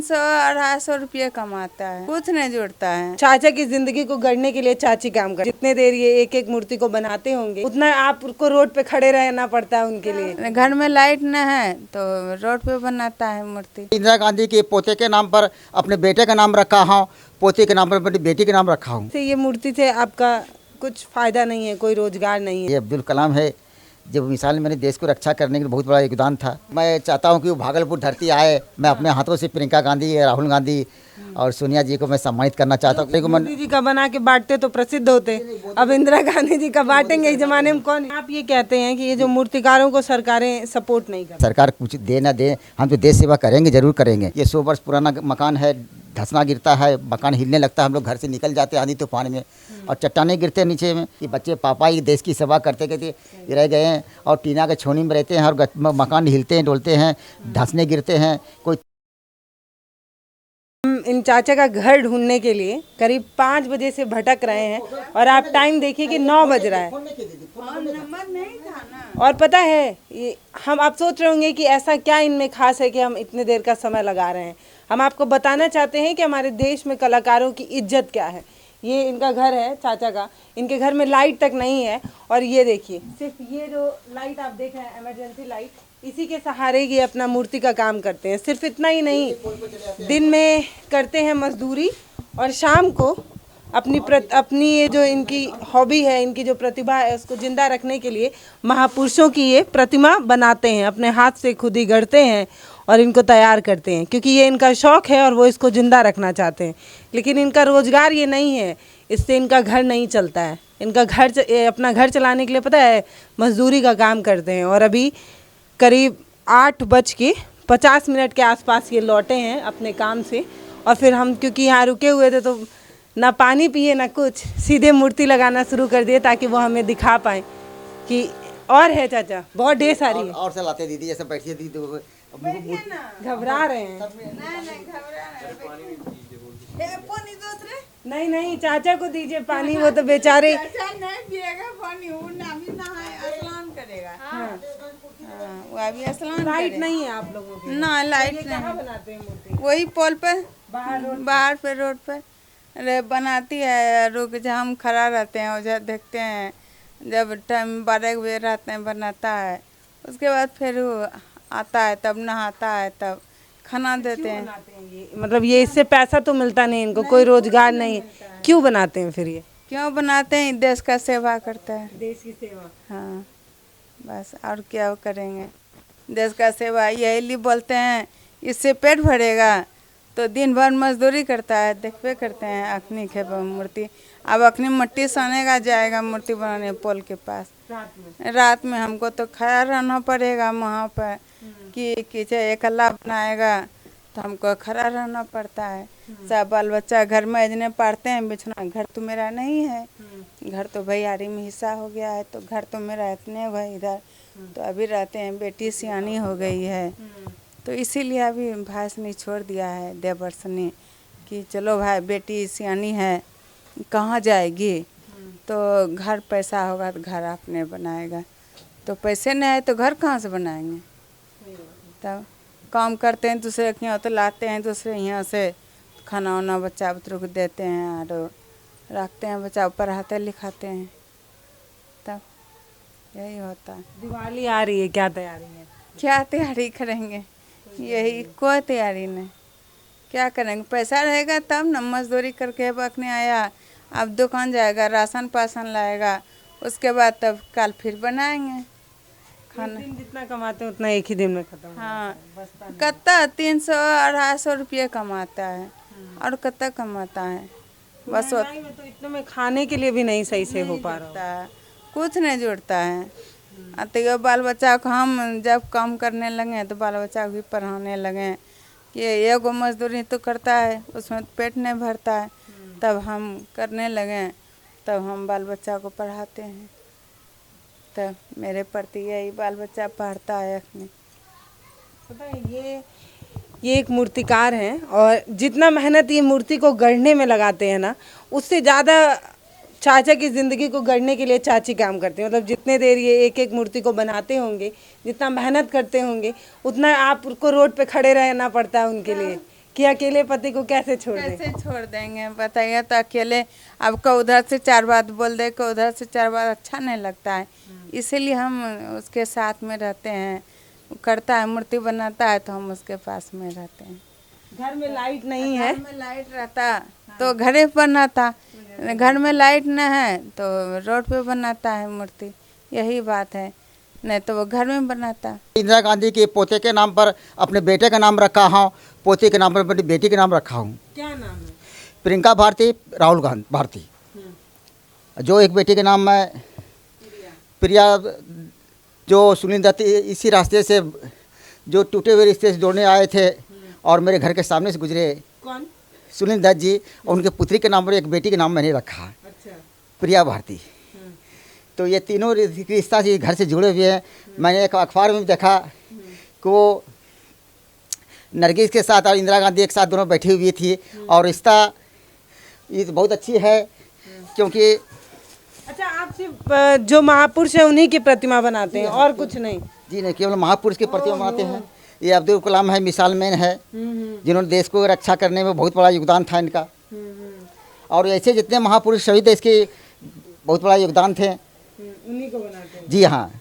300-250 रुपये कमाता है, कुछ नहीं जुड़ता है। चाचा की जिंदगी को गढ़ने के लिए चाची काम कर, जितने देर ये एक एक मूर्ति को बनाते होंगे उतना आपको रोड पे खड़े रहना पड़ता है उनके लिए। घर में लाइट न है तो रोड पे बनाता है मूर्ति। इंदिरा गांधी के पोते के नाम पर अपने बेटे का नाम रखा हूँ, पोते के नाम पर अपनी बेटी के नाम रखा हूँ। ये मूर्ति से आपका कुछ फायदा नहीं है, कोई रोजगार नहीं है। ये अब्दुल कलाम है, जब मिसाल मैंने देश को रक्षा करने के लिए बहुत बड़ा योगदान था। मैं चाहता हूँ कि वो भागलपुर धरती आए। मैं अपने हाथों से प्रियंका गांधी, राहुल गांधी और सोनिया जी को मैं सम्मानित करना चाहता हूँ। मोदी जी का बना के बांटते तो प्रसिद्ध होते, अब इंदिरा गांधी जी का बांटेंगे इस जमाने में कौन। आप ये कहते हैं कि ये जो मूर्तिकारों को सरकारें सपोर्ट नहीं करती। सरकार कुछ दे ना दे, हम तो देश सेवा करेंगे, जरूर करेंगे। ये 100 वर्ष पुराना मकान है, धंसना गिरता है, मकान हिलने लगता है, हम लोग घर से निकल जाते हैं आंधी तूफान में और चट्टाने गिरते हैं नीचे में। ये बच्चे पापा ही देश की सेवा करते करते रह गए हैं और टीना के छोनी में रहते हैं और मकान हिलते हैं, डोलते हैं, धंसने गिरते हैं। कोई इन चाचा का घर ढूंढने के लिए करीब 5 बजे से भटक रहे हैं और आप टाइम देखिए कि 9 बज रहा है। और पता है ये आप सोच रहे होंगे कि ऐसा क्या इनमें खास है कि हम इतने देर का समय लगा रहे हैं। हम आपको बताना चाहते हैं कि हमारे देश में कलाकारों की इज्जत क्या है। ये इनका घर है चाचा का, इनके घर में लाइट तक नहीं है और ये देखिए सिर्फ ये जो लाइट आप देख रहे हैं इमरजेंसी लाइट, इसी के सहारे ये अपना मूर्ति का काम करते हैं। सिर्फ इतना ही नहीं, दिन में करते हैं मजदूरी और शाम को अपनी ये जो इनकी हॉबी है, इनकी जो प्रतिभा है उसको जिंदा रखने के लिए महापुरुषों की ये प्रतिमा बनाते हैं, अपने हाथ से खुद ही गढ़ते हैं और इनको तैयार करते हैं क्योंकि ये इनका शौक़ है और वो इसको ज़िंदा रखना चाहते हैं। लेकिन इनका रोज़गार ये नहीं है, इससे इनका घर नहीं चलता है। इनका अपना घर चलाने के लिए पता है मजदूरी का काम करते हैं। और अभी करीब 8:50 के आसपास ये लौटे हैं अपने काम से और फिर हम क्योंकि यहाँ रुके हुए थे तो ना पानी पिए ना कुछ, सीधे मूर्ति लगाना शुरू कर दिए ताकि वो हमें दिखा पाएँ कि और है चाचा बहुत ढेर सारी है। और से लाते दीदी, जैसे बैठिए दीदी, घबरा रहे हैं। नहीं नहीं चाचा को दीजिए पानी, वो तो बेचारे नहीं पिएगा पानी, वो स्नान करेगा। वो अभी स्नान। लाइट नहीं है आप लोगों की? ना लाइट नहीं। कहाँ बनाते हैं मूर्ति? वही पोल पर, बाहर पे रोड पर अरे बनाती है। रुक जहाँ हम खड़ा रहते हैं उधर देखते हैं, जब टाइम 12 बजे रहते हैं बनाता है, उसके बाद फिर वो आता है तब नहाता है तब खाना देते हैं। मतलब ये इससे पैसा तो मिलता नहीं इनको, कोई रोजगार नहीं है, क्यों बनाते हैं फिर ये? क्यों बनाते हैं? देश का सेवा करता है, देश की सेवा। हाँ बस, और क्या करेंगे। देश का सेवा यही लिए बोलते हैं, इससे पेट भरेगा तो दिन भर मजदूरी करता है। देखते करते हैं अखनी खेप मूर्ति, अब अखनी मट्टी सानेगा जाएगा मूर्ति बनाने पोल के पास रात में हमको तो खड़ा रहना पड़ेगा वहाँ पर कि चाहे अकेला बनाएगा तो हमको खड़ा रहना पड़ता है। सब बाल बच्चा घर में इतने पढ़ते हैं, बिछना घर तो मेरा नहीं है, घर तो भैयारी में हिस्सा हो गया है, तो घर तो मेरा इतने भाई इधर तो अभी रहते हैं। बेटी सियानी हो गई है तो इसीलिए अभी भाई ने छोड़ दिया है देवर्ष ने कि चलो भाई बेटी सियानी है कहाँ जाएगी, तो घर पैसा होगा तो घर अपने बनाएगा, तो पैसे नहीं है तो घर कहाँ से बनाएंगे। तब काम करते हैं दूसरे के यहाँ, तो लाते हैं दूसरे यहाँ से खाना वाना बच्चा बुतरू को देते हैं और रखते हैं, बच्चा पढ़ाते लिखाते हैं, तब यही होता है। दिवाली आ रही है, क्या तैयारी है? क्या तैयारी करेंगे, यही कोई तैयारी नहीं, क्या करेंगे। पैसा रहेगा तब न, मजदूरी करके अपने आया, अब दुकान जाएगा, राशन पासन लाएगा, उसके बाद तब कल फिर बनाएंगे खाना। जितना कमाते हैं उतना एक ही दिन में खत्म। हाँ कितना 300-250 रुपये कमाता है और कितना कमाता है, बस में तो इतने में खाने के लिए भी नहीं सही से हो पा रहा है, कुछ नहीं जुड़ता है। तो ये बाल बच्चा को हम जब काम करने लगे तो बाल बच्चा को भी पढ़ाने लगे कि एगो मजदूरी तो करता है उसमें पेट नहीं भरता है, तब हम करने लगे, तब हम बाल बच्चा को पढ़ाते हैं, तब मेरे प्रति यही बाल बच्चा पढ़ता है। अपने पता है ये एक मूर्तिकार हैं और जितना मेहनत ये मूर्ति को गढ़ने में लगाते हैं ना, उससे ज़्यादा चाचा की ज़िंदगी को गढ़ने के लिए चाची काम करते हैं। मतलब जितने देर ये एक एक मूर्ति को बनाते होंगे, जितना मेहनत करते होंगे, उतना आपको रोड पे खड़े रहना पड़ता है उनके लिए कि अकेले पति को कैसे छोड़ दें? कैसे छोड़ देंगे बताइए। तो अकेले आपका उधर से 4 बात बोल दे को उधर से 4 बात अच्छा नहीं लगता है, इसीलिए हम उसके साथ में रहते हैं। वो करता है, मूर्ति बनाता है तो हम उसके पास में रहते हैं। घर में लाइट नहीं है, घर में लाइट रहता तो घरे पर बनाता, घर में लाइट न है तो रोड पे बनाता है मूर्ति, यही बात है। नहीं तो वो घर में बनाता। इंदिरा गांधी के पोते के नाम पर अपने बेटे का नाम रखा हूँ, पोते के नाम पर अपनी बेटी के नाम रखा हूँ। क्या नाम है? प्रियंका भारती, राहुल गांधी भारती। जो एक बेटी के नाम है प्रिया, जो सुनील दत्त इसी रास्ते से जो टूटे हुए रिश्ते से जोड़ने आए थे और मेरे घर के सामने से गुजरे। कौन? सुनील दत्त जी, उनके पुत्री के नाम पर एक बेटी के नाम मैंने रखा, अच्छा। प्रिया भारती। तो ये तीनों रिश्ता जी घर से जुड़े हुए हैं। मैंने एक अखबार में भी देखा कि वो नरगिस के साथ और इंदिरा गांधी एक साथ दोनों बैठी हुई थी और रिश्ता ये बहुत अच्छी है क्योंकि। अच्छा, आप सिर्फ जो महापुरुष है उन्हीं की प्रतिमा बनाते हैं और कुछ नहीं? जी नहीं, केवल महापुरुष की प्रतिमा बनाते हैं। ये अब्दुल कलाम है, मिसाल मैन है, जिन्होंने देश को रक्षा करने में बहुत बड़ा योगदान था इनका। और ऐसे जितने महापुरुष सभी देश के बहुत बड़ा योगदान थे, उन्हीं को बनाते हैं। जी हाँ,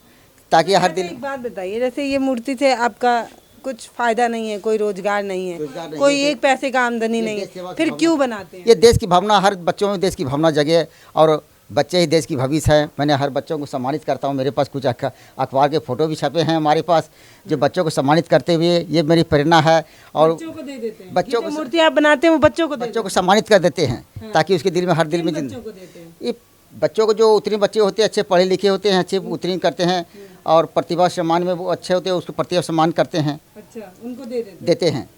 ताकि हर दिन। एक बात बताइए, जैसे ये मूर्ति से आपका कुछ फायदा नहीं है, कोई रोजगार नहीं है, कोई एक पैसे का आमदनी नहीं है, फिर क्यों बनाते हैं? ये देश की भावना, हर बच्चों में देश की भावना जगे और बच्चे ही देश की भविष्य है। मैंने हर बच्चों को सम्मानित करता हूँ। मेरे पास कुछ अखबार के फ़ोटो भी छपे हैं हमारे पास, जो बच्चों को सम्मानित करते हुए, ये मेरी प्रेरणा है। और बच्चों को दे देते हैं, बच्चों को मूर्ति आप बनाते हैं वो बच्चों को सम्मानित कर देते हैं ताकि उसके दिल में, हर दिल में ये बच्चों को, जो उत्तीर्ण बच्चे होते हैं, अच्छे पढ़े लिखे होते हैं, अच्छे उत्तीर्ण करते हैं और प्रतिभा सम्मान में वो अच्छे होते हैं, उसको प्रतिभा सम्मान करते हैं। अच्छा, उनको देते हैं।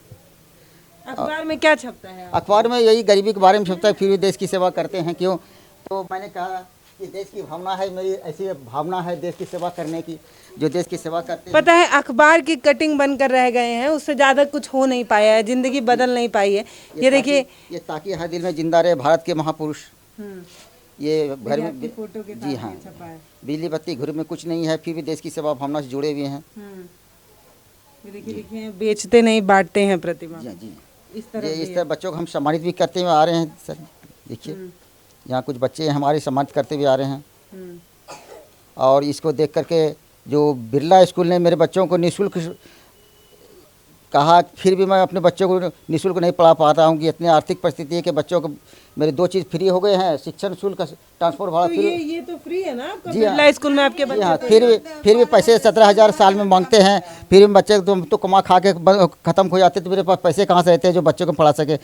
अखबार में क्या छपता है? अखबार में यही गरीबी के बारे में छपता है, फिर भी देश की सेवा करते हैं। क्यों? तो मैंने कहा कि देश की भावना है, मेरी ऐसी भावना है देश की सेवा करने की, जो देश की सेवा करते हैं। पता है, अखबार की कटिंग बनकर रह गए हैं, उससे ज़्यादा कुछ हो नहीं पाया है, ज़िंदगी बदल नहीं पाई है। ये देखिए, ये ताकि हर दिल में जिंदा रहे भारत के महापुरुष। ये घर में फोटो के जी हाँ, बिजली बत्ती घर में कुछ नहीं है, फिर भी देश की सेवा भावना से जुड़े हुए हैं। देखिए, बेचते नहीं बांटते हैं प्रतिमा। जी, इस तरह बच्चों को हम सम्मानित भी करते हुए आ रहे हैं सर। देखिए यहाँ कुछ बच्चे हमारे सम्मानित करते हुए आ रहे हैं। और इसको देख करके जो बिरला स्कूल ने मेरे बच्चों को निःशुल्क कहा, फिर भी मैं अपने बच्चों को निःशुल्क नहीं पढ़ा पाता हूँ कि इतनी आर्थिक परिस्थिति है कि बच्चों को मेरे 2 चीज़ फ्री हो गए हैं, शिक्षण शुल्क, ट्रांसपोर्ट भाड़ा फ्री। ये तो फ्री है ना आपका? जी हाँ, बिरला स्कूल में आपके बच्चे? हाँ, फिर भी पैसे 17,000 साल में मांगते हैं। फिर भी बच्चे तो कमा खा के ख़त्म हो जाते, तो मेरे पास पैसे कहाँ से रहते हैं जो बच्चों को पढ़ा सके।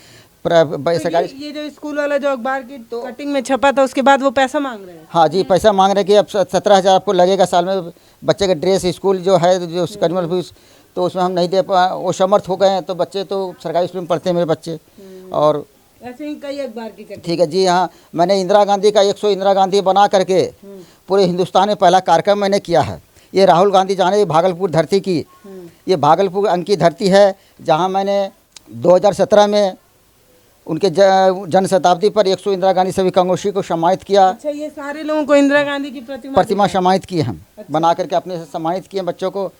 सरकारी ये जो स्कूल वाला जो अखबार की कटिंग में छपा था, उसके बाद वो पैसा मांग रहे हैं? हाँ जी, पैसा मांग रहे हैं कि अब 17,000 आपको लगेगा साल में। बच्चे का ड्रेस, स्कूल जो है, जो कन्वल फीस, तो उसमें हम नहीं दे पाए, वो समर्थ हो गए हैं। तो बच्चे तो सरकारी स्कूल में पढ़ते हैं मेरे बच्चे। और ऐसे ही कई अखबार की कटिंग। ठीक है जी हाँ, मैंने इंदिरा गांधी का 100 इंदिरा गांधी बना करके पूरे हिंदुस्तान में पहला कार्यक्रम मैंने किया है। ये राहुल गांधी जाने भागलपुर धरती की, ये भागलपुर अंक की धरती है, जहाँ मैंने 2017 में उनके जन्म शताब्दी पर 100 इंदिरा गांधी सभी कांग्रेसी को सम्मानित किया। अच्छा, ये सारे लोगों को इंदिरा गांधी की प्रतिमा सम्मानित किए हम। अच्छा। बना करके अपने से सम्मानित किए बच्चों को,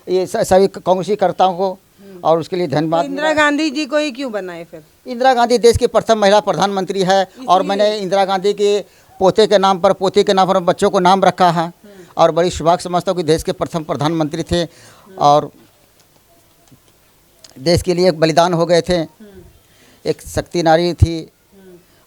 ये सभी कांग्रेसी कर्ताओं को, और उसके लिए धन्यवाद। तो इंदिरा गांधी जी को ही क्यों बनाए फिर? इंदिरा गांधी देश की प्रथम महिला प्रधानमंत्री है और मैंने इंदिरा गांधी के पोते के नाम पर बच्चों को नाम रखा है और बड़ी सौभाग्य समझता हूँ कि देश के प्रथम प्रधानमंत्री थे और देश के लिए बलिदान हो गए थे। एक शक्ति नारी थी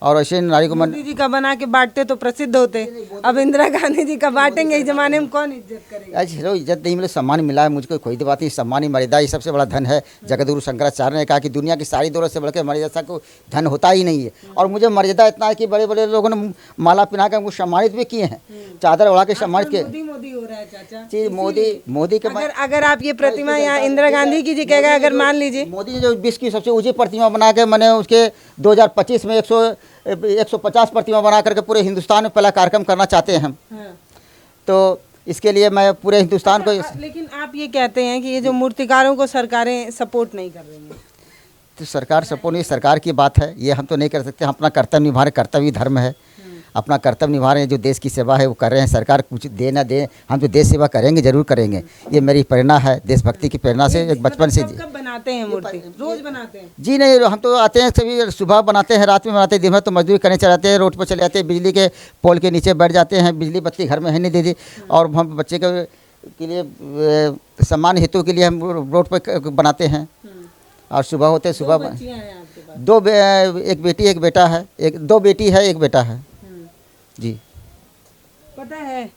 और ऐसे नारी को मोदी जी का बना के बांटते तो प्रसिद्ध होते, अब इंदिरा गांधी जी का बांटेंगे, इस जमाने में कौन इज्जत करेगा? चलो इज्जत नहीं मिले, सम्मान मिला है मुझको, कोई बात नहीं। सम्मान ही मर्यादा, ये सबसे बड़ा धन है। जगतगुरु शंकराचार्य ने कहा कि दुनिया की सारी दौलत से बढ़कर मर्यादा को धन होता ही नहीं है। और मुझे मर्यादा इतना है कि बड़े बड़े लोगों ने माला पहना कर हमको सम्मानित भी किए हैं, चादर ओढ़ा के सम्मानित किए। मोदी हो रहा है चाचा जी, मोदी के अगर आप ये प्रतिमा यहाँ इंदिरा गांधी की जगह अगर मान लीजिए, मोदी ने जो विश्व की सबसे ऊंची प्रतिमा बना के, मैंने उसके 2025 में 150 प्रतिमा बना करके पूरे हिंदुस्तान में पहला कार्यक्रम करना चाहते हैं हम। तो इसके लिए मैं पूरे हिंदुस्तान को। लेकिन आप ये कहते हैं कि ये जो मूर्तिकारों को सरकारें सपोर्ट नहीं कर रही हैं, तो सरकार सपोर्ट नहीं, सरकार की बात है, ये हम तो नहीं कर सकते। हम अपना कर्तव्य निभा रहे, कर्तव्य धर्म है, अपना कर्तव्य निभा रहे हैं। जो देश की सेवा है वो कर रहे हैं। सरकार कुछ दे ना दे, हम तो देश सेवा करेंगे, जरूर करेंगे। ये मेरी प्रेरणा है, देशभक्ति की प्रेरणा से एक बचपन से। कब बनाते बनाते हैं मूर्ति, रोज बनाते हैं? जी नहीं, हम तो आते हैं सभी, सुबह बनाते हैं, रात में बनाते हैं, दिन भर तो मजदूरी करने चले जाते हैं, रोड पर चले जाते हैं, बिजली के पोल के नीचे बैठ जाते हैं, बिजली बत्ती घर में है नहीं दीदी, और हम बच्चे के लिए सम्मान हेतु के लिए हम रोड पर बनाते हैं। और सुबह होते सुबह बच्चियां हैं आपके पास? एक बेटी एक बेटा है, दो बेटी है एक बेटा है जी। पता है,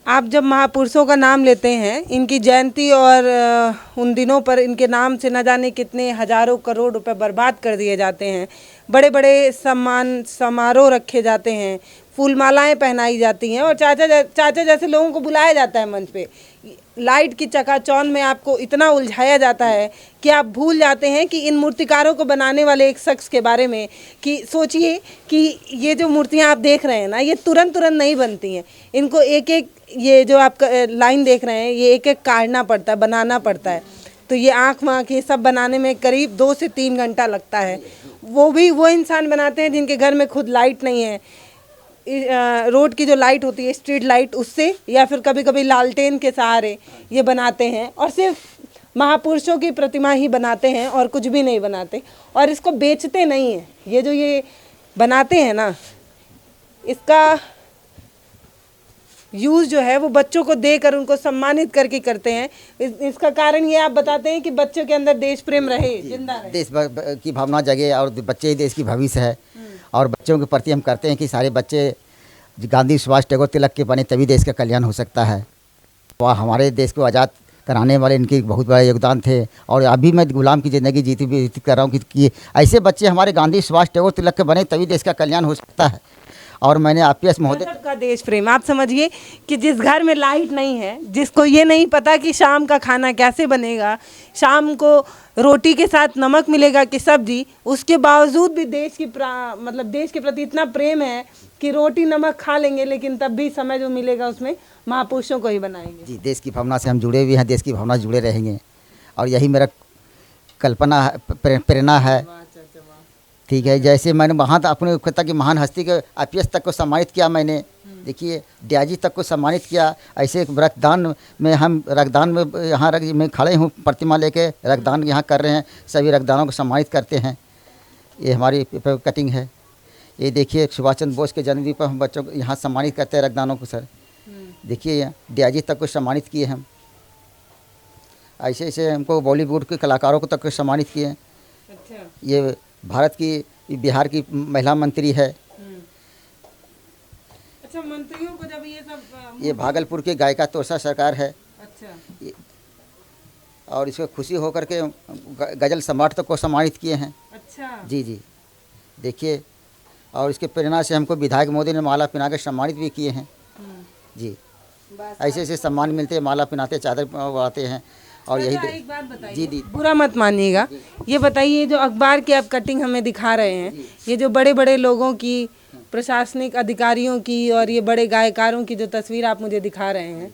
आप जब महापुरुषों का नाम लेते हैं, इनकी जयंती और उन दिनों पर इनके नाम से न जाने कितने हजारों करोड़ रुपए बर्बाद कर दिए जाते हैं, बड़े बड़े सम्मान समारोह रखे जाते हैं, फूल मालाएं पहनाई जाती हैं और चाचा जैसे लोगों को बुलाया जाता है मंच पे। लाइट की चकाचौंध में आपको इतना उलझाया जाता है कि आप भूल जाते हैं कि इन मूर्तिकारों को बनाने वाले एक शख्स के बारे में, कि सोचिए कि ये जो मूर्तियां आप देख रहे हैं ना, ये तुरंत नहीं बनती हैं। इनको एक एक, ये जो आप लाइन देख रहे हैं, ये एक एक काटना पड़ता है, बनाना पड़ता है। तो ये आँख वाँख ये सब बनाने में करीब 2 से 3 घंटा लगता है। वो भी वो इंसान बनाते हैं जिनके घर में खुद लाइट नहीं है। रोड की जो लाइट होती है, स्ट्रीट लाइट, उससे या फिर कभी कभी लालटेन के सहारे ये बनाते हैं, और सिर्फ महापुरुषों की प्रतिमा ही बनाते हैं और कुछ भी नहीं बनाते, और इसको बेचते नहीं हैं। ये जो ये बनाते हैं ना, इसका यूज़ जो है वो बच्चों को देकर उनको सम्मानित करके करते हैं। इसका कारण ये आप बताते हैं कि बच्चों के अंदर देश प्रेम रहे, जिंदा रहे, देश की भावना जगे, और बच्चे ही देश की भविष्य है। और बच्चों के प्रति हम करते हैं कि सारे बच्चे गांधी सुभाष टैगोर तिलक के बने, तभी देश का कल्याण हो सकता है। वह हमारे देश को आज़ाद कराने वाले इनके बहुत बड़ा योगदान थे, और अभी मैं गुलाम की ज़िंदगी जीती कर रहा हूँ कि ऐसे बच्चे हमारे गांधी सुभाष टैगोर तिलक के बने, तभी देश का कल्याण हो सकता है। और मैंने आईपीएस महोदय का देश प्रेम, आप समझिए कि जिस घर में लाइट नहीं है, जिसको ये नहीं पता कि शाम का खाना कैसे बनेगा, शाम को रोटी के साथ नमक मिलेगा कि सब्जी, उसके बावजूद भी देश के प्रति इतना प्रेम है कि रोटी नमक खा लेंगे, लेकिन तब भी समय जो मिलेगा उसमें महापुरुषों को ही बनाएंगे। जी, देश की भावना से हम जुड़े हुए हैं, देश की भावना से जुड़े रहेंगे, और यही मेरा कल्पना है, प्रेरणा है। ठीक है, जैसे मैंने वहाँ अपने तक की महान हस्ती के आईपीएस तक को सम्मानित किया मैंने, देखिए डीआईजी तक को सम्मानित किया। ऐसे रक्तदान में हम में यहाँ मैं खड़े हूँ, प्रतिमा लेके रक्तदान यहाँ कर रहे हैं, सभी रक्तदानों को सम्मानित करते हैं। ये हमारी पेपर कटिंग है। ये देखिए सुभाष चंद्र बोस के जन्मदिन पर हम बच्चों को यहाँ सम्मानित करते हैं रक्तदानों को। सर देखिए डीआईजी तक को सम्मानित किए हम। ऐसे ऐसे हमको बॉलीवुड के कलाकारों को तक सम्मानित किए। अच्छा। ये भारत की बिहार की महिला मंत्री है। अच्छा, मंत्रियों को जब ये सब ये भागलपुर की गायिका तोषा सरकार है। अच्छा। और इसको खुशी होकर के गजल सम्राट तक को सम्मानित किए हैं। अच्छा। जी जी, देखिए, और इसके प्रेरणा से हमको विधायक मोदी ने माला पहना के सम्मानित भी किए हैं। जी, ऐसे ऐसे सम्मान मिलते हैं, माला पहनाते, चादर उड़ाते हैं। और यही एक बात बताइए, जी दी, बुरा मत मानिएगा, ये बताइए जो अखबार की आप कटिंग हमें दिखा रहे हैं, ये जो बड़े बड़े लोगों की, प्रशासनिक अधिकारियों की और ये बड़े गायकारों की जो तस्वीर आप मुझे दिखा रहे हैं,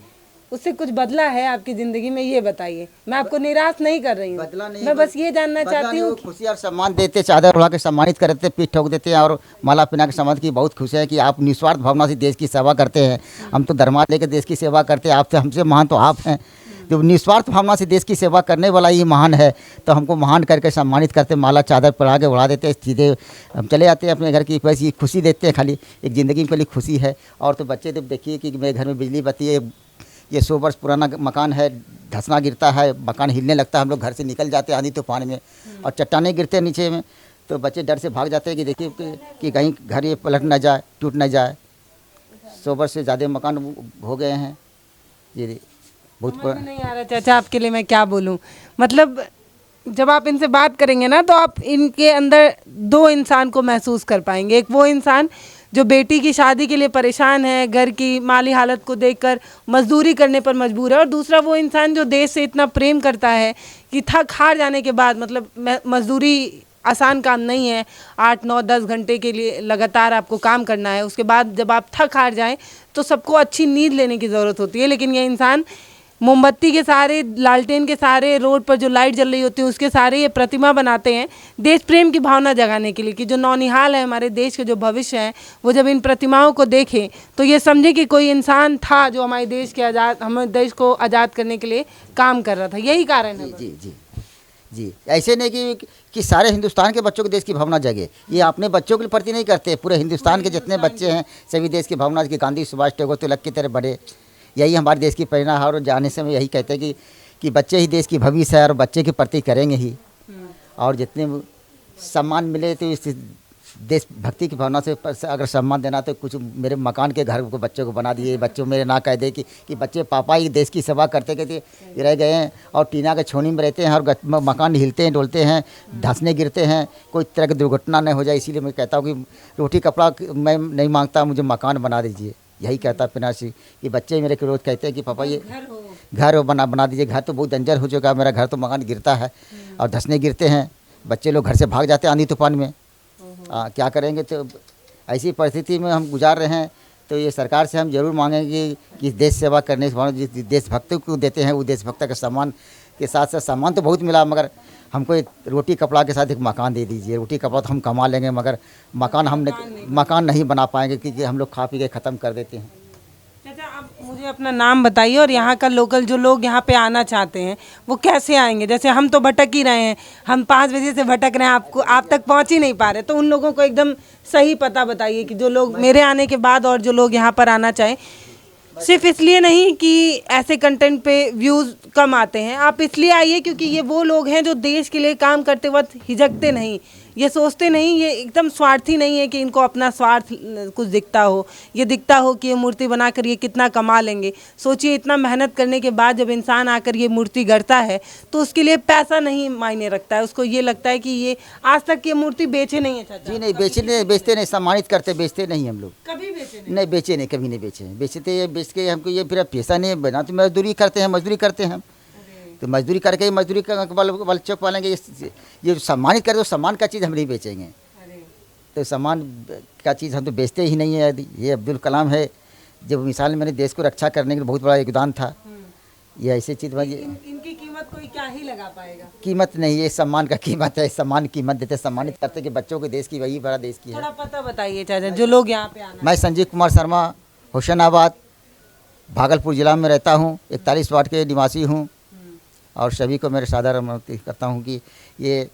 उससे कुछ बदला है आपकी ज़िंदगी में? ये बताइए, मैं आपको निराश नहीं कर रही हूँ, मैं बस ये जानना चाहती हूँ। खुशी और सम्मान देते, चादर उड़ा के सम्मानित करते, पीठ ठोक देते हैं और माला पहना के सम्मानित की। बहुत खुशी है कि आप निस्वार्थ भावना से देश की सेवा करते हैं। हम तो धर्मार्थ लेकर देश की सेवा करते हैं, आपसे हमसे महान तो आप हैं। जो निस्वार्थ भावना से देश की सेवा करने वाला ही महान है, तो हमको महान करके सम्मानित करते, माला चादर पहना के उड़ा देते, सीधे हम चले जाते हैं अपने घर की। बस ये खुशी देते हैं, खाली एक ज़िंदगी के लिए खुशी है। और तो बच्चे जब देखिए कि मेरे घर में बिजली बत्ती है, ये 100 वर्ष पुराना मकान है, धंसना गिरता है, मकान हिलने लगता है, हम लोग घर से निकल जाते हैं आंधी तूफान में, और चट्टाने गिरते हैं नीचे में, तो बच्चे डर से भाग जाते हैं कि देखिए कि कहीं घर ये पलट ना जाए, टूट ना जाए। 100 वर्ष से ज़्यादा मकान हो गए हैं। ये बहुत नहीं आ रहा चाचा, आपके लिए मैं क्या बोलूं। मतलब जब आप इनसे बात करेंगे ना, तो आप इनके अंदर 2 इंसान को महसूस कर पाएंगे। एक वो इंसान जो बेटी की शादी के लिए परेशान है, घर की माली हालत को देखकर मजदूरी करने पर मजबूर है, और दूसरा वो इंसान जो देश से इतना प्रेम करता है कि थक हार जाने के बाद, मतलब मजदूरी आसान काम नहीं है, 8, 9, 10 घंटे के लिए लगातार आपको काम करना है। उसके बाद जब आप थक हार जाएं तो सबको अच्छी नींद लेने की ज़रूरत होती है, लेकिन ये इंसान मोमबत्ती के सहारे, लालटेन के सहारे, रोड पर जो लाइट जल रही होती है उसके सहारे ये प्रतिमा बनाते हैं देश प्रेम की भावना जगाने के लिए, कि जो नौनिहाल है, हमारे देश के जो भविष्य हैं, वो जब इन प्रतिमाओं को देखें तो ये समझे कि कोई इंसान था जो हमारे देश को आज़ाद करने के लिए काम कर रहा था। यही कारण है। जी जी, जी, ऐसे नहीं कि सारे हिंदुस्तान के बच्चों को देश की भावना जगे। ये अपने बच्चों के प्रति नहीं करते, पूरे हिंदुस्तान के जितने बच्चे हैं सभी देश की भावना कि गांधी सुभाष टैगोर तिलक की तरह बढ़े। यही हमारे देश की प्रेरणा है और जाने से हम यही कहते हैं कि बच्चे ही देश की भविष्य है और बच्चे के प्रति करेंगे ही। और जितने सम्मान मिले तो इस देशभक्ति की भावना से अगर सम्मान देना तो कुछ मेरे मकान के घर को बच्चों को बना दिए। बच्चों मेरे ना कह दे कि बच्चे पापा ही देश की सेवा करते करते रह गए हैं और टीना के छोनी में रहते हैं और मकान हिलते हैं डोलते हैं, धंसने गिरते हैं, कोई तरह की दुर्घटना न हो जाए। इसीलिए मैं कहता हूँ कि रोटी कपड़ा मैं नहीं मांगता, मुझे मकान बना दीजिए। यही कहता पिनाशी कि बच्चे मेरे के रोज़ कहते हैं कि पापा ये घर हो बना दीजिए। घर तो बहुत जंजर हो चुका है मेरा, घर तो मकान गिरता है और धंसने गिरते हैं, बच्चे लोग घर से भाग जाते हैं आंधी तूफान में। क्या करेंगे? तो ऐसी परिस्थिति में हम गुजार रहे हैं। तो ये सरकार से हम जरूर मांगेंगे कि देश सेवा करने से जिस देशभक्त को देते हैं वो देशभक्त का सम्मान के साथ साथ सम्मान तो बहुत मिला, मगर हमको एक रोटी कपड़ा के साथ एक मकान दे दीजिए। रोटी कपड़ा तो हम कमा लेंगे मगर मकान नहीं बना पाएंगे क्योंकि हम लोग खा पी के ख़त्म कर देते हैं। चाचा, आप मुझे अपना नाम बताइए और यहाँ का लोकल जो लोग यहाँ पे आना चाहते हैं वो कैसे आएंगे? जैसे हम तो भटक ही रहे हैं, हम 5 बजे से भटक रहे हैं, आप तक पहुँच ही नहीं पा रहे, तो उन लोगों को एकदम सही पता बताइए कि जो लोग मेरे आने के बाद और जो लोग यहाँ पर आना चाहें। सिर्फ इसलिए नहीं कि ऐसे कंटेंट पे व्यूज़ कम आते हैं, आप इसलिए आइए क्योंकि ये वो लोग हैं जो देश के लिए काम करते वक्त हिचकते नहीं, ये सोचते नहीं, ये एकदम स्वार्थी नहीं है कि इनको अपना स्वार्थ कुछ दिखता हो, ये दिखता हो कि ये मूर्ति बनाकर ये कितना कमा लेंगे। सोचिए इतना मेहनत करने के बाद जब इंसान आकर ये मूर्ति गढ़ता है तो उसके लिए पैसा नहीं मायने रखता है, उसको ये लगता है कि ये आज तक ये मूर्ति बेचे नहीं है। चाचा जी नहीं बेचते नहीं, सम्मानित करते, बेचते नहीं हम लोग कभी नहीं बेचे नहीं, कभी नहीं बेचे। बेचते बेच के हमको ये फिर पैसा नहीं बना तो मजदूरी करते हैं हम तो मजदूरी करके मजदूरी का बल चौक पालेंगे। ये सम्मानित करते तो सम्मान का चीज़ हम नहीं बेचेंगे, तो सम्मान का चीज़ हम तो बेचते ही नहीं है। ये अब्दुल कलाम है, जब मिसाल मैंने देश को रक्षा करने के लिए बहुत बड़ा योगदान था। ये ऐसी चीज़ इनकी कीमत कोई क्या ही लगा पाएगा? कीमत नहीं, ये सम्मान का कीमत है, सम्मान कीमत देते, सम्मानित करते कि बच्चों के देश की वही बड़ा देश की है। थोड़ा पता बताइए चाचा, जो लोग यहाँ पे आना। मैं संजीव कुमार शर्मा, होशंगाबाद, भागलपुर जिला में रहता हूँ, 41 वार्ड के निवासी हूँ और सभी को मेरे सादर अनुरोध करता हूँ कि ये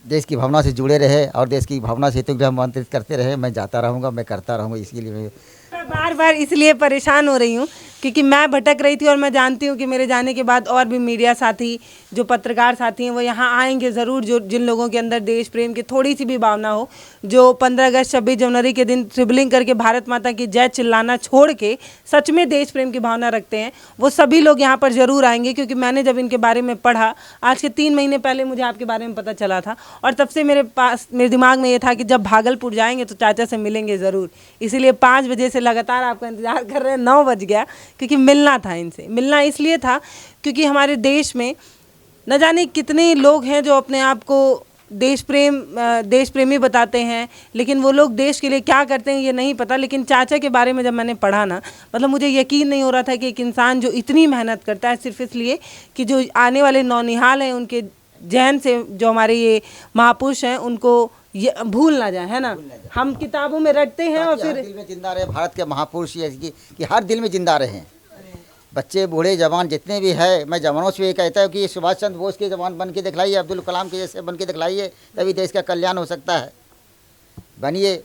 देश की भावना से जुड़े रहे और देश की भावना से तो आमंत्रित करते रहे। मैं जाता रहूँगा, मैं करता रहूँगा, इसके लिए मैं बार बार इसलिए परेशान हो रही हूँ क्योंकि मैं भटक रही थी और मैं जानती हूँ कि मेरे जाने के बाद और भी मीडिया साथी, जो पत्रकार साथी हैं, वो यहाँ आएंगे ज़रूर, जो जिन लोगों के अंदर देश प्रेम की थोड़ी सी भी भावना हो, जो 15 अगस्त 26 जनवरी के दिन शिवलिंग करके भारत माता की जय चिल्लाना छोड़ के सच में देश प्रेम की भावना रखते हैं, वो सभी लोग यहाँ पर ज़रूर आएंगे। क्योंकि मैंने जब इनके बारे में पढ़ा, आज के 3 महीने पहले मुझे आपके बारे में पता चला था और तब से मेरे दिमाग में ये था कि जब भागलपुर जाएंगे तो चाचा से मिलेंगे ज़रूर। इसीलिए 5 बजे से लगातार आपका इंतज़ार कर रहे हैं, 9 बज गया, क्योंकि मिलना था इनसे। मिलना इसलिए था क्योंकि हमारे देश में न जाने कितने लोग हैं जो अपने आप को देश प्रेमी बताते हैं, लेकिन वो लोग देश के लिए क्या करते हैं ये नहीं पता। लेकिन चाचा के बारे में जब मैंने पढ़ा ना, मतलब मुझे यकीन नहीं हो रहा था कि एक इंसान जो इतनी मेहनत करता है सिर्फ इसलिए कि जो आने वाले नौनिहाल हैं उनके जहन से जो हमारे ये महापुरुष हैं उनको ये भूल ना जाए, है ना। हम किताबों में रटते हैं और फिर दिल में जिंदा रहे भारत के महापुरुष, ये कि हर दिल में जिंदा रहे। बच्चे बूढ़े जवान जितने भी है, मैं जवानों से ये कहता हूँ कि सुभाष चंद्र बोस के जवान बन के दिखलाइए, अब्दुल कलाम के जैसे बन के दिखलाइए, तभी देश का कल्याण हो सकता है। बनिए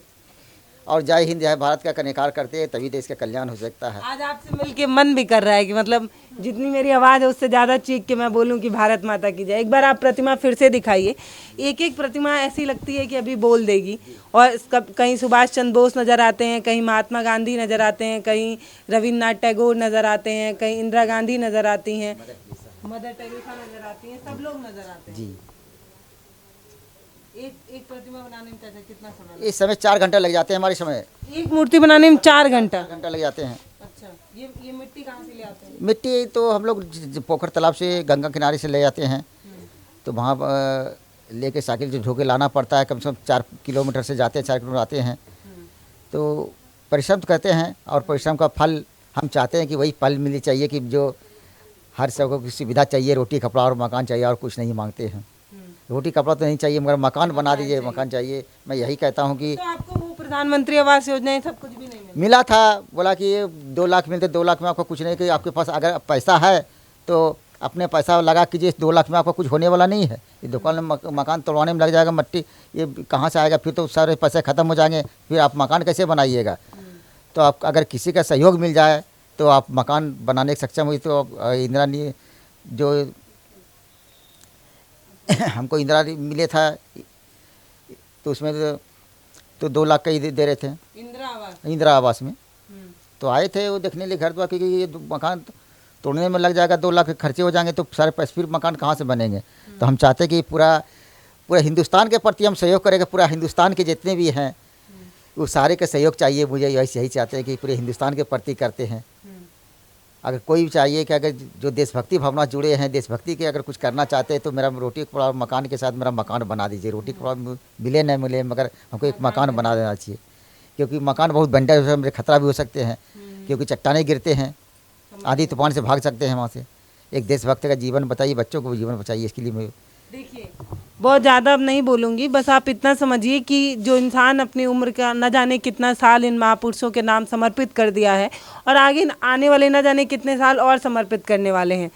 और जय हिंद जय भारत का कनिकार करते हैं, तभी देश का कल्याण हो सकता है। आज आपसे मिलके मन भी कर रहा है कि मतलब जितनी मेरी आवाज़ है उससे ज़्यादा चीख के मैं बोलूं कि भारत माता की जय। एक बार आप प्रतिमा फिर से दिखाइए। एक एक प्रतिमा ऐसी लगती है कि अभी बोल देगी। और कहीं सुभाष चंद्र बोस नज़र आते हैं, कहीं महात्मा गांधी नज़र आते हैं, कहीं रविन्द्रनाथ टैगोर नज़र आते हैं, कहीं इंदिरा गांधी नज़र आती हैं, मदर टेरेसा नज़र आती हैं, सब लोग नज़र आते हैं जी। एक प्रतिमा बनाने में चाचा कितना समय? इस समय 4 घंटे लग जाते हैं हमारे समय। एक मूर्ति बनाने में 4 घंटा लग जाते हैं। अच्छा, ये मिट्टी कहाँ से ले आते हैं? मिट्टी तो हम लोग पोखर तालाब से, गंगा किनारे से ले जाते हैं, तो वहाँ लेके साइकिल से ढो के लाना पड़ता है। कम से कम 4 किलोमीटर से जाते हैं, 4 किलोमीटर आते हैं, तो परिश्रम तो करते हैं और परिश्रम का फल हम चाहते हैं कि वही फल मिलनी चाहिए कि जो हर सबको की सुविधा चाहिए, रोटी कपड़ा और मकान चाहिए, और कुछ नहीं मांगते हैं। रोटी कपड़ा तो नहीं चाहिए मगर मकान बना दीजिए, मकान चाहिए। मैं यही कहता हूँ कि तो आपको वो प्रधानमंत्री आवास योजना सब कुछ भी नहीं मिला था, बोला कि 2 लाख मिलते, 2 लाख में आपको कुछ नहीं, कि आपके पास अगर पैसा है तो अपने पैसा लगा कीजिए, इस 2 लाख में आपका कुछ होने वाला नहीं है। ये दुकान में मकान तोड़वाने में लग जाएगा मट्टी, ये कहाँ से आएगा, फिर तो सारे पैसे ख़त्म हो जाएंगे, फिर आप मकान कैसे बनाइएगा। तो आप अगर किसी का सहयोग मिल जाए तो आप मकान बनाने के सक्षम हुई। तो इंदिरा ने जो हमको इंदिरा मिले था तो उसमें तो 2 लाख का ही दे रहे थे इंदिरा आवास में। तो आए थे वो देखने लिए घर द्वार, क्योंकि ये मकान तोड़ने में लग जाएगा, 2 लाख खर्चे हो जाएंगे तो सारे पैसे फिर मकान कहाँ से बनेंगे। तो हम चाहते कि पूरा हिंदुस्तान के प्रति हम सहयोग करेंगे, पूरा हिंदुस्तान के जितने भी हैं वो सारे का सहयोग चाहिए मुझे। यही चाहते हैं कि पूरे हिंदुस्तान के प्रति करते हैं। अगर कोई भी चाहिए कि अगर जो देशभक्ति भावना जुड़े हैं, देशभक्ति के अगर कुछ करना चाहते हैं तो मेरा रोटी कपड़ा और मकान के साथ मेरा मकान बना दीजिए। रोटी कपड़ा मिले न मिले मगर हमको एक मकान बना देना चाहिए, क्योंकि मकान बहुत बंडा है, मेरे खतरा भी हो सकते हैं, क्योंकि चट्टाने गिरते हैं, आंधी तूफान से भाग सकते हैं वहाँ से। एक देशभक्त का जीवन बताइए, बच्चों को भी जीवन बचाइए, इसके लिए मैं देखिए बहुत ज़्यादा अब नहीं बोलूँगी, बस आप इतना समझिए कि जो इंसान अपनी उम्र का न जाने कितना साल इन महापुरुषों के नाम समर्पित कर दिया है और आगे आने वाले न जाने कितने साल और समर्पित करने वाले हैं।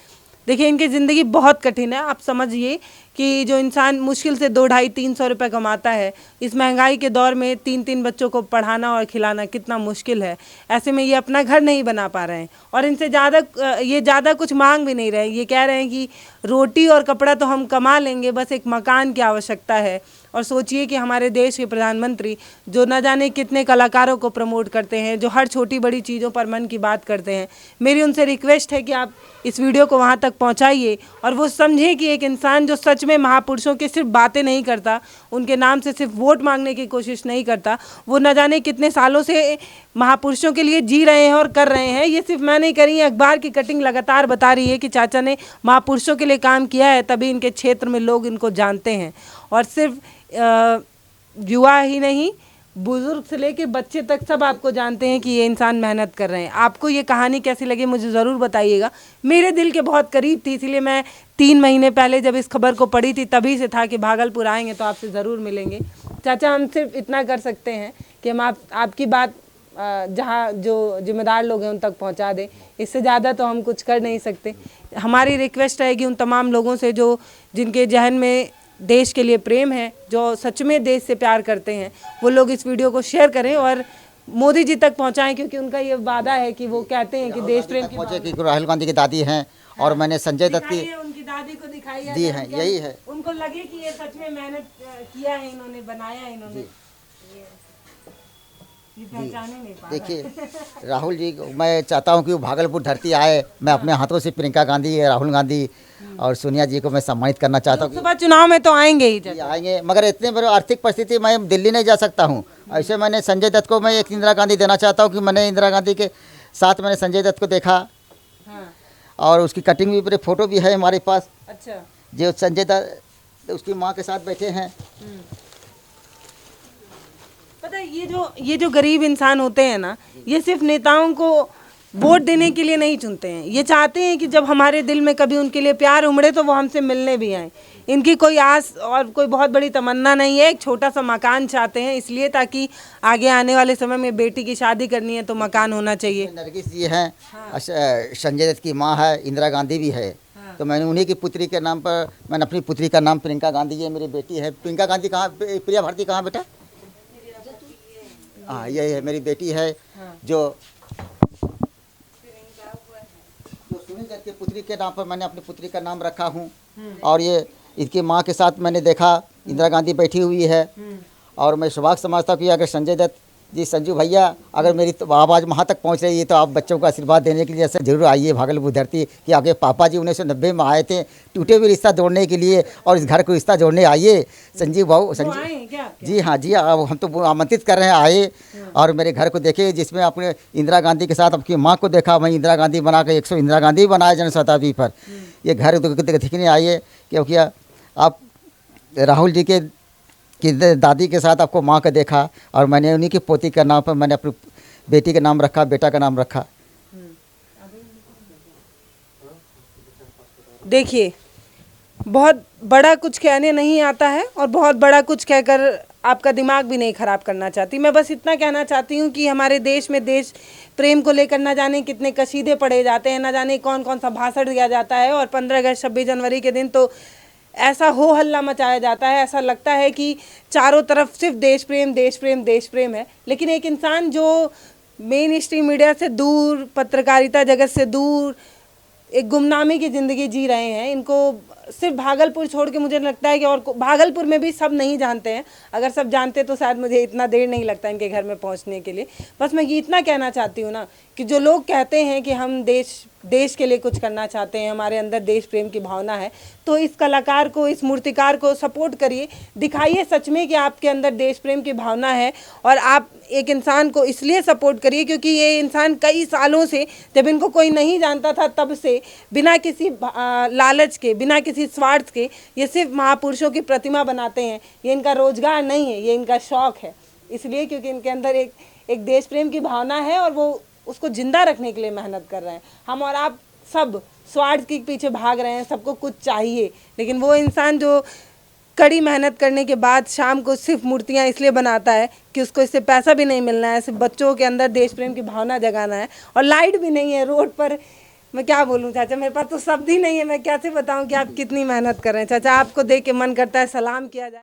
देखिए इनकी ज़िंदगी बहुत कठिन है। आप समझिए कि जो इंसान मुश्किल से 200-300 रुपये कमाता है, इस महंगाई के दौर में 3-3 बच्चों को पढ़ाना और खिलाना कितना मुश्किल है। ऐसे में ये अपना घर नहीं बना पा रहे हैं और इनसे ज़्यादा कुछ मांग भी नहीं रहे। ये कह रहे हैं कि रोटी और कपड़ा तो हम कमा लेंगे, बस एक मकान की आवश्यकता है। और सोचिए कि हमारे देश के प्रधानमंत्री जो न जाने कितने कलाकारों को प्रमोट करते हैं, जो हर छोटी बड़ी चीज़ों पर मन की बात करते हैं। मेरी उनसे रिक्वेस्ट है कि आप इस वीडियो को वहाँ तक पहुँचाइए और वो समझें कि एक इंसान जो सच में महापुरुषों की सिर्फ बातें नहीं करता, उनके नाम से सिर्फ वोट मांगने की कोशिश नहीं करता, वो न जाने कितने सालों से महापुरुषों के लिए जी रहे हैं और कर रहे हैं। ये सिर्फ मैं नहीं करी, अखबार की कटिंग लगातार बता रही है कि चाचा ने महापुरुषों के लिए काम किया है, तभी इनके क्षेत्र में लोग इनको जानते हैं। और सिर्फ युवा ही नहीं, बुजुर्ग से लेके बच्चे तक सब आपको जानते हैं कि ये इंसान मेहनत कर रहे हैं। आपको ये कहानी कैसी लगी मुझे ज़रूर बताइएगा। मेरे दिल के बहुत करीब थी, इसीलिए मैं 3 महीने पहले जब इस खबर को पढ़ी थी तभी से था कि भागलपुर आएंगे तो आपसे ज़रूर मिलेंगे। चाचा हम सिर्फ इतना कर सकते हैं कि हम आपकी बात जहाँ जो जिम्मेदार लोग हैं उन तक पहुँचा दें, इससे ज़्यादा तो हम कुछ कर नहीं सकते। हमारी रिक्वेस्ट रहेगी उन तमाम लोगों से जो जिनके जहन में देश के लिए प्रेम है, जो सच में देश से प्यार करते हैं, वो लोग इस वीडियो को शेयर करें और मोदी जी तक पहुंचाएं, क्योंकि उनका ये वादा है कि वो कहते हैं कि देश प्रेम की पहुँचे कि राहुल गांधी की दादी हैं और मैंने संजय दत्त की उनकी दादी को दिखाई दी है, यही है। उनको लगे कि ये सच में मेहनत किया है, इन्होंने बनाया है, इन्होंने देखिए राहुल जी, मैं चाहता हूं कि वो भागलपुर धरती आए। मैं अपने हाथों से प्रियंका गांधी, राहुल गांधी और सोनिया जी को मैं सम्मानित करना चाहता हूं। लोकसभा चुनाव में तो आएंगे ही, आएंगे, मगर इतने बड़ी आर्थिक परिस्थिति मैं दिल्ली नहीं जा सकता हूं। ऐसे मैंने संजय दत्त को मैं एक इंदिरा गांधी देना चाहता हूं कि मैंने इंदिरा गांधी के साथ मैंने संजय दत्त को देखा और उसकी कटिंग भी, फोटो भी है हमारे पास। अच्छा, जो संजय दत्त उसकी माँ के साथ बैठे हैं। पता है ये जो गरीब इंसान होते हैं ना, ये सिर्फ नेताओं को वोट देने के लिए नहीं चुनते हैं। ये चाहते हैं कि जब हमारे दिल में कभी उनके लिए प्यार उमड़े तो वो हमसे मिलने भी आए। इनकी कोई आस और कोई बहुत बड़ी तमन्ना नहीं है, एक छोटा सा मकान चाहते हैं, इसलिए ताकि आगे आने वाले समय में बेटी की शादी करनी है तो मकान होना चाहिए। नरगिस जी हैं, संजय दत्त की माँ है, इंदिरा गांधी भी है। तो मैंने उन्हीं की पुत्री के नाम पर, मैंने अपनी पुत्री का नाम प्रियंका गांधी है, मेरी बेटी है। प्रियंका गांधी कहाँ, प्रिया भारती कहाँ बेटा? हाँ यही है, मेरी बेटी है। जो सुनील दत्त की पुत्री के नाम पर मैंने अपनी पुत्री का नाम रखा हूँ। और ये इसकी माँ के साथ मैंने देखा इंदिरा गांधी बैठी हुई है। और मैं सौभाग्य समझता हूँ कि अगर संजय दत्त जी, संजू भैया, अगर मेरी तो आवाज़ वहाँ तक पहुँच रही है तो आप बच्चों को आशीर्वाद देने के लिए ऐसे जरूर आइए भागलपुर धरती। कि आगे पापा जी 1990 में आए थे टूटे हुए रिश्ता जोड़ने के लिए, और इस घर को रिश्ता जोड़ने आइए। संजीव भाऊ, जी हाँ जी, हम तो आमंत्रित कर रहे हैं, आए और मेरे घर को देखे, जिसमें आपने इंदिरा गांधी के साथ आपकी माँ को देखा। वहीं इंदिरा गांधी बना कर 100 इंदिरा गांधी बनाया जन्म शताब्दी पर। ये घर देखने आइए, क्योंकि आप राहुल जी के दादी के साथ आपको माँ का देखा और मैंने उन्हीं की पोती का नाम पर मैंने अपनी बेटी का नाम रखा, बेटा का नाम रखा। देखिए बहुत बड़ा कुछ कहने नहीं आता है और बहुत बड़ा कुछ कहकर आपका दिमाग भी नहीं ख़राब करना चाहती। मैं बस इतना कहना चाहती हूँ कि हमारे देश में देश प्रेम को लेकर ना जाने कितने कसीदे पढ़े जाते हैं, ना जाने कौन कौन सा भाषण दिया जाता है, और 15 अगस्त 26 जनवरी के दिन तो ऐसा हो हल्ला मचाया जाता है, ऐसा लगता है कि चारों तरफ सिर्फ देश प्रेम देश प्रेम देश प्रेम है। लेकिन एक इंसान जो मेन स्ट्रीम मीडिया से दूर, पत्रकारिता जगत से दूर एक गुमनामी की ज़िंदगी जी रहे हैं, इनको सिर्फ भागलपुर छोड़ के मुझे लगता है कि और भागलपुर में भी सब नहीं जानते हैं। अगर सब जानते तो शायद मुझे इतना देर नहीं लगता इनके घर में पहुंचने के लिए। बस मैं ये इतना कहना चाहती हूँ ना कि जो लोग कहते हैं कि हम देश के लिए कुछ करना चाहते हैं, हमारे अंदर देश प्रेम की भावना है, तो इस कलाकार को, इस मूर्तिकार को सपोर्ट करिए, दिखाइए सच में कि आपके अंदर देश प्रेम की भावना है। और आप एक इंसान को इसलिए सपोर्ट करिए क्योंकि ये इंसान कई सालों से, जब इनको कोई नहीं जानता था तब से, बिना किसी लालच के, बिना किसी स्वार्थ के, ये सिर्फ महापुरुषों की प्रतिमा बनाते हैं। ये इनका रोजगार नहीं है, ये इनका शौक है। इसलिए क्योंकि इनके अंदर एक देश प्रेम की भावना है और वो उसको जिंदा रखने के लिए मेहनत कर रहे हैं। हम और आप सब स्वार्थ के पीछे भाग रहे हैं, सबको कुछ चाहिए, लेकिन वो इंसान जो कड़ी मेहनत करने के बाद शाम को सिर्फ मूर्तियाँ इसलिए बनाता है कि उसको इससे पैसा भी नहीं मिलना है, सिर्फ बच्चों के अंदर देश प्रेम की भावना जगाना है, और लाइट भी नहीं है रोड पर। मैं क्या बोलूँ चाचा, मेरे पास तो शब्द ही नहीं है, मैं कैसे बताऊँ कि आप कितनी मेहनत कर रहे हैं। चाचा आपको देख के मन करता है सलाम किया जाए।